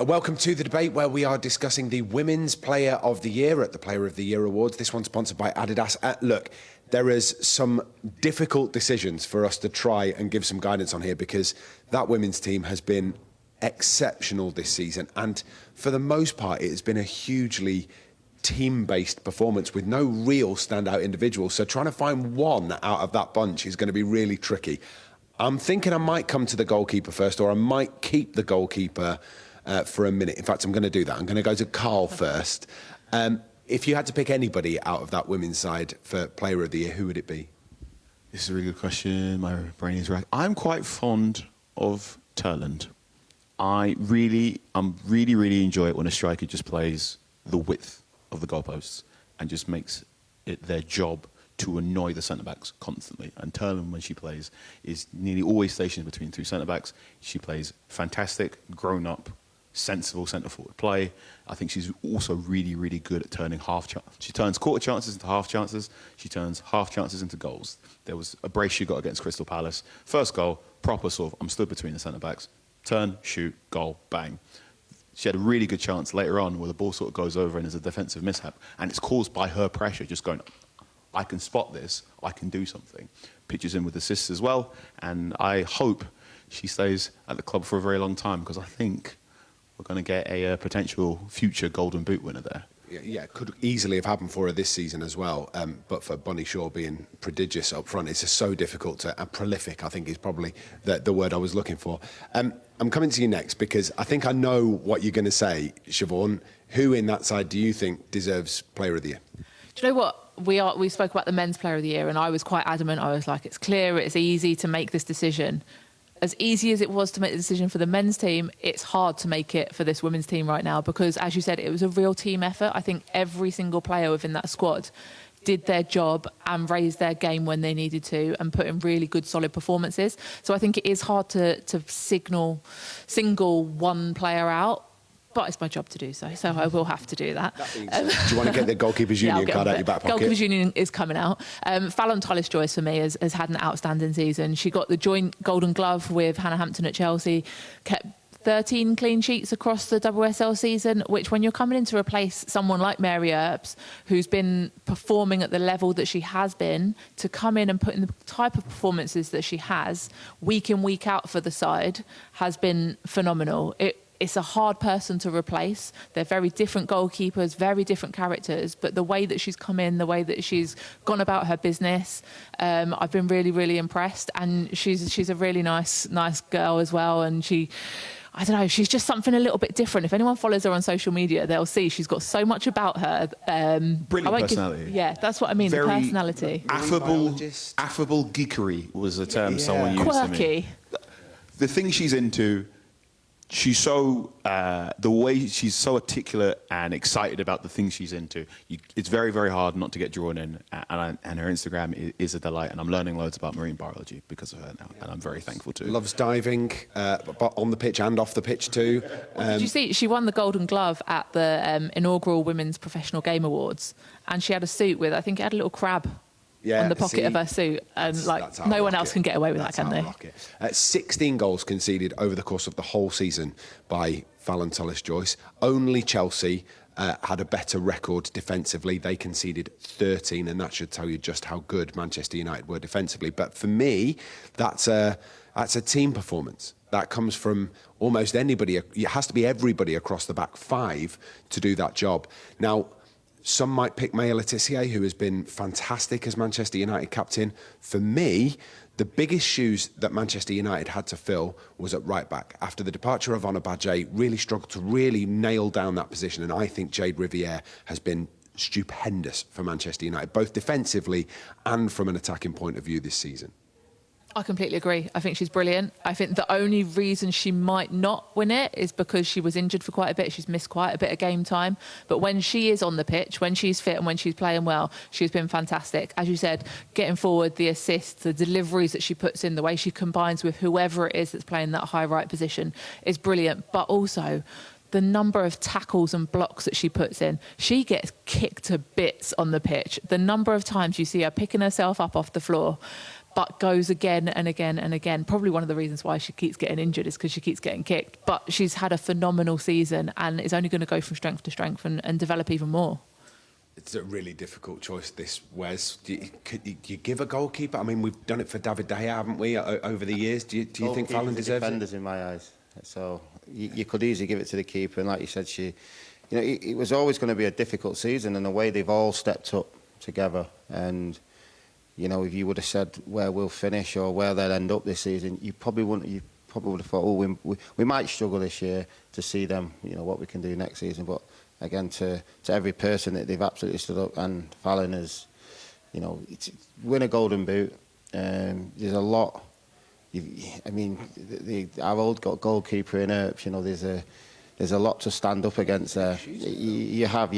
Welcome to the debate where we are discussing the Women's Player of the Year at the Player of the Year Awards. This one's sponsored by Adidas. Look, there is some difficult decisions for us to try and give some guidance on here because that women's team has been exceptional this season. And for the most part, it has been a hugely team-based performance with no real standout individuals. So trying to find one out of that bunch is going to be really tricky. I'm thinking I might come to the goalkeeper first, or I might keep the goalkeeper for a minute. In fact, I'm going to do that. I'm going to go to Carl first. If you had to pick anybody out of that women's side for Player of the Year, who would it be? This is a really good question. My brain is racked. I'm quite fond of Terland. I'm really enjoy it when a striker just plays the width of the goalposts and just makes it their job to annoy the centre-backs constantly. And Terland, when she plays, is nearly always stationed between two centre-backs. She plays fantastic, grown-up, sensible centre-forward play. I think she's also really good at turning she turns quarter chances into half chances. She turns half chances into goals. There was a brace she got against Crystal Palace. First goal, proper sort of, I'm stood between the centre-backs. Turn, shoot, goal, bang. She had a really good chance later on where the ball sort of goes over and is a defensive mishap. And it's caused by her pressure, just going, I can spot this, I can do something. Pitches in with assists as well. And I hope she stays at the club for a very long time because I think we're going to get a potential future Golden Boot winner there. Yeah, it could easily have happened for her this season as well. But for Bunny Shaw being prodigious up front, it's just so difficult to... And prolific, I think, is probably the word I was looking for. I'm coming to you next because I think I know what you're going to say, Siobhan. Who in that side do you think deserves Player of the Year? Do you know what? We spoke about the Men's Player of the Year and I was quite adamant. I was like, it's clear, it's easy to make this decision. As easy as it was to make the decision for the men's team, it's hard to make it for this women's team right now because, as you said, it was a real team effort. I think every single player within that squad did their job and raised their game when they needed to and put in really good, solid performances. So I think it is hard to single one player out. But it's my job to do so I will have to do that. Do you want to get the Goalkeepers Union card out your back pocket? Goalkeepers Union is coming out. Phallon Tullis-Joyce for me has had an outstanding season. She got the joint Golden Glove with Hannah Hampton at Chelsea, kept 13 clean sheets across the WSL season, which when you're coming in to replace someone like Mary Earps, who's been performing at the level that she has been, to come in and put in the type of performances that she has, week in, week out for the side, has been phenomenal. It's a hard person to replace. They're very different goalkeepers, very different characters, but the way that she's come in, the way that she's gone about her business, I've been really impressed. And she's a really nice girl as well. And I don't know, she's just something a little bit different. If anyone follows her on social media, they'll see she's got so much about her. Brilliant personality. Yeah, that's what I mean, the personality. Affable geekery was a term someone used to me. Quirky. The thing she's into... She's so, the way she's so articulate and excited about the things she's into, it's very hard not to get drawn in. And her Instagram is a delight. And I'm learning loads about marine biology because of her now. And I'm very thankful too. Loves diving, on the pitch and off the pitch too. Did you see, she won the Golden Glove at the inaugural Women's Professional Game Awards. And she had a suit with, I think it had a little crab. On the pocket of her suit, and that's no one else can get away with that, can they? 16 goals conceded over the course of the whole season by Phallon Tullis-Joyce. Only Chelsea had a better record defensively. They conceded 13, and that should tell you just how good Manchester United were defensively. But for me, that's a team performance. That comes from almost anybody. It has to be everybody across the back five to do that job. Now, some might pick Maya Letitia, who has been fantastic as Manchester United captain. For me, the biggest shoes that Manchester United had to fill was at right back. After the departure of Onabaje, really struggled to really nail down that position. And I think Jayde Riviere has been stupendous for Manchester United, both defensively and from an attacking point of view this season. I completely agree. I think she's brilliant. I think the only reason she might not win it is because she was injured for quite a bit. She's missed quite a bit of game time. But when she is on the pitch, when she's fit and when she's playing well, she's been fantastic. As you said, getting forward, the assists, the deliveries that she puts in, the way she combines with whoever it is that's playing that high right position is brilliant. But also, the number of tackles and blocks that she puts in, she gets kicked to bits on the pitch. The number of times you see her picking herself up off the floor. but goes again and again and again. Probably one of the reasons why she keeps getting injured is because she keeps getting kicked. But she's had a phenomenal season and is only going to go from strength to strength and develop even more. It's a really difficult choice, this, Wes. Do you give a goalkeeper? I mean, we've done it for David De Gea, haven't we, over the years? Do you think Phallon deserves defenders in my eyes. So you could easily give it to the keeper. And like you said, it was always going to be a difficult season, and the way they've all stepped up together. And, if you would have said where we'll finish or where they'll end up this season, you probably wouldn't. You probably would have thought, we might struggle this year to see them, what we can do next season. But again, to every person that they've absolutely stood up, and Phallon has, win a golden boot. There's a lot. Our old goalkeeper in Earps, there's a lot to stand up against there. You have,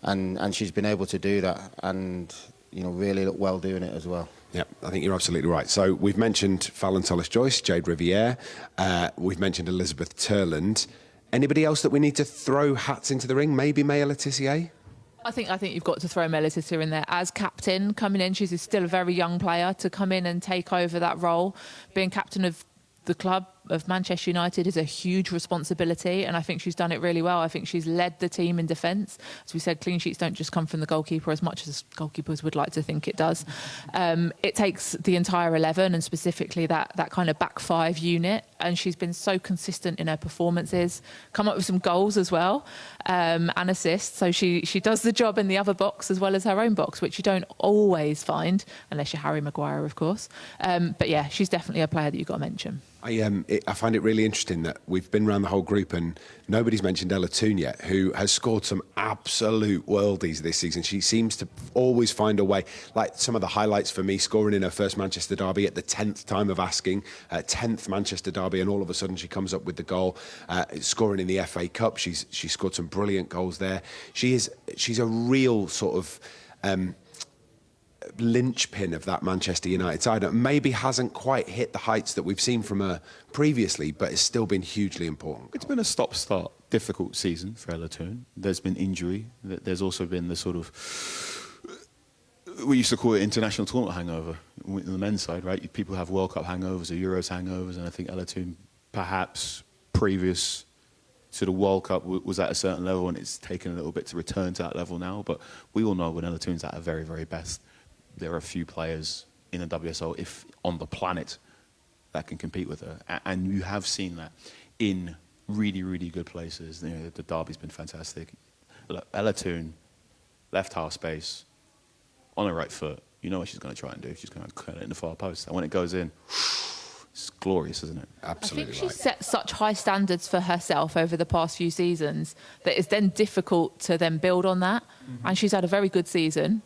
and she's been able to do that, and really look well doing it as well. Yeah, I think you're absolutely right. So we've mentioned Phallon Tullis-Joyce, Jayde Riviere, we've mentioned Elisabeth Terland. Anybody else that we need to throw hats into the ring? Maybe Maya Letitia? I think you've got to throw Maya Letitia in there as captain coming in. She's still a very young player to come in and take over that role. Being captain of the club of Manchester United is a huge responsibility, and I think she's done it really well. I think she's led the team in defence. As we said, clean sheets don't just come from the goalkeeper, as much as goalkeepers would like to think it does. It takes the entire 11, and specifically that kind of back five unit, and she's been so consistent in her performances, come up with some goals as well, and assists. So she does the job in the other box as well as her own box, which you don't always find, unless you're Harry Maguire, of course. But yeah, she's definitely a player that you've got to mention. I find it really interesting that we've been around the whole group and nobody's mentioned Ella Toone yet, who has scored some absolute worldies this season. She seems to always find a way. Like some of the highlights for me, scoring in her first Manchester derby at the 10th time of asking, 10th Manchester derby, and all of a sudden she comes up with the goal. Scoring in the FA Cup, she's scored some brilliant goals there. She's a real sort of linchpin of that Manchester United side. Maybe hasn't quite hit the heights that we've seen from her previously, but it's still been hugely important. It's been a stop-start, difficult season for Ella Toone. There's been injury. There's also been the sort of, we used to call it international tournament hangover on the men's side, right? People have World Cup hangovers or Euros hangovers, and I think Ella Toone, perhaps previous to the World Cup, was at a certain level, and it's taken a little bit to return to that level now. But we all know when Ella Toone's at her very, very best, there are a few players in the WSL, if on the planet, that can compete with her. And you have seen that in really, really good places. The derby's been fantastic. Look, Ella Toone, left half space, on her right foot. You know what she's going to try and do. She's going to cut it in the far post. And when it goes in, it's glorious, isn't it? Absolutely. I think she's set such high standards for herself over the past few seasons that it's then difficult to then build on that. Mm-hmm. And she's had a very good season.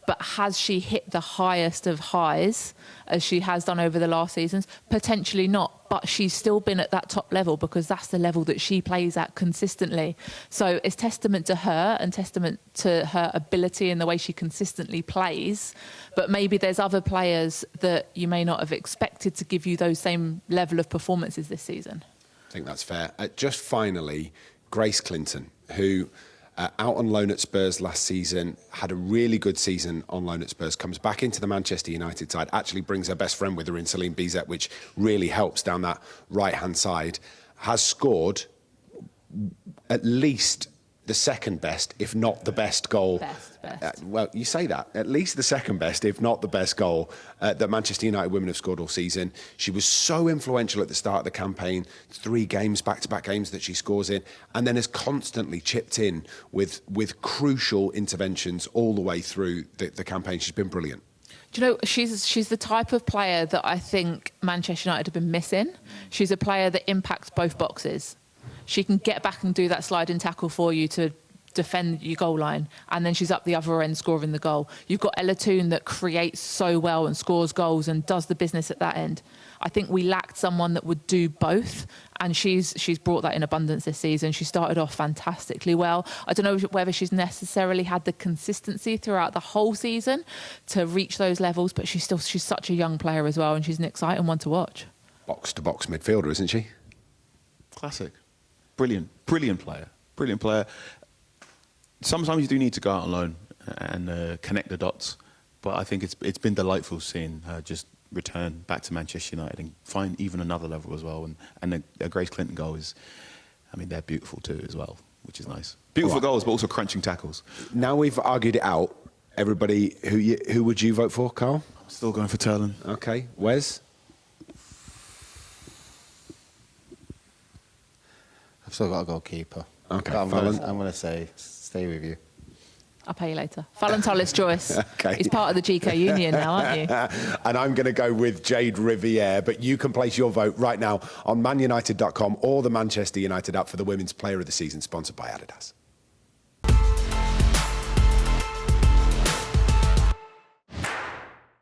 But has she hit the highest of highs as she has done over the last seasons? Potentially not, but she's still been at that top level because that's the level that she plays at consistently. So it's testament to her and testament to her ability and the way she consistently plays. But maybe there's other players that you may not have expected to give you those same level of performances this season. I think that's fair. Just finally, Grace Clinton, who... out on loan at Spurs last season, had a really good season on loan at Spurs, comes back into the Manchester United side, actually brings her best friend with her in Celine Bizet, which really helps down that right-hand side, has scored at least the second best, if not the best goal. Best. Well, you say that. At least the second best, if not the best goal that Manchester United women have scored all season. She was so influential at the start of the campaign. 3 games, back-to-back games that she scores in, and then has constantly chipped in with crucial interventions all the way through the campaign. She's been brilliant. Do you know, she's the type of player that I think Manchester United have been missing. She's a player that impacts both boxes. She can get back and do that sliding tackle for you to defend your goal line, and then she's up the other end scoring the goal. You've got Ella Toone that creates so well and scores goals and does the business at that end. I think we lacked someone that would do both, and she's brought that in abundance this season. She started off fantastically well. I don't know whether she's necessarily had the consistency throughout the whole season to reach those levels, but she's such a young player as well, and she's an exciting one to watch. Box-to-box midfielder, isn't she? Classic. Brilliant player. Sometimes you do need to go out on loan and connect the dots. But I think it's been delightful seeing her just return back to Manchester United and find even another level as well. And a Grace Clinton goal is, I mean, they're beautiful too as well, which is nice. Beautiful goals, but also crunching tackles. Now we've argued it out. Everybody, who would you vote for, Carl? I'm still going for Terland. Okay, Wes? I've still got a goalkeeper. Okay, But I'm Phallon. going to say, stay with you. I'll pay you later. Phallon Tullis-Joyce. Okay. He's part of the GK Union now, aren't you? And I'm going to go with Jayde Riviere, but you can place your vote right now on manunited.com or the Manchester United app for the Women's Player of the Season, sponsored by Adidas.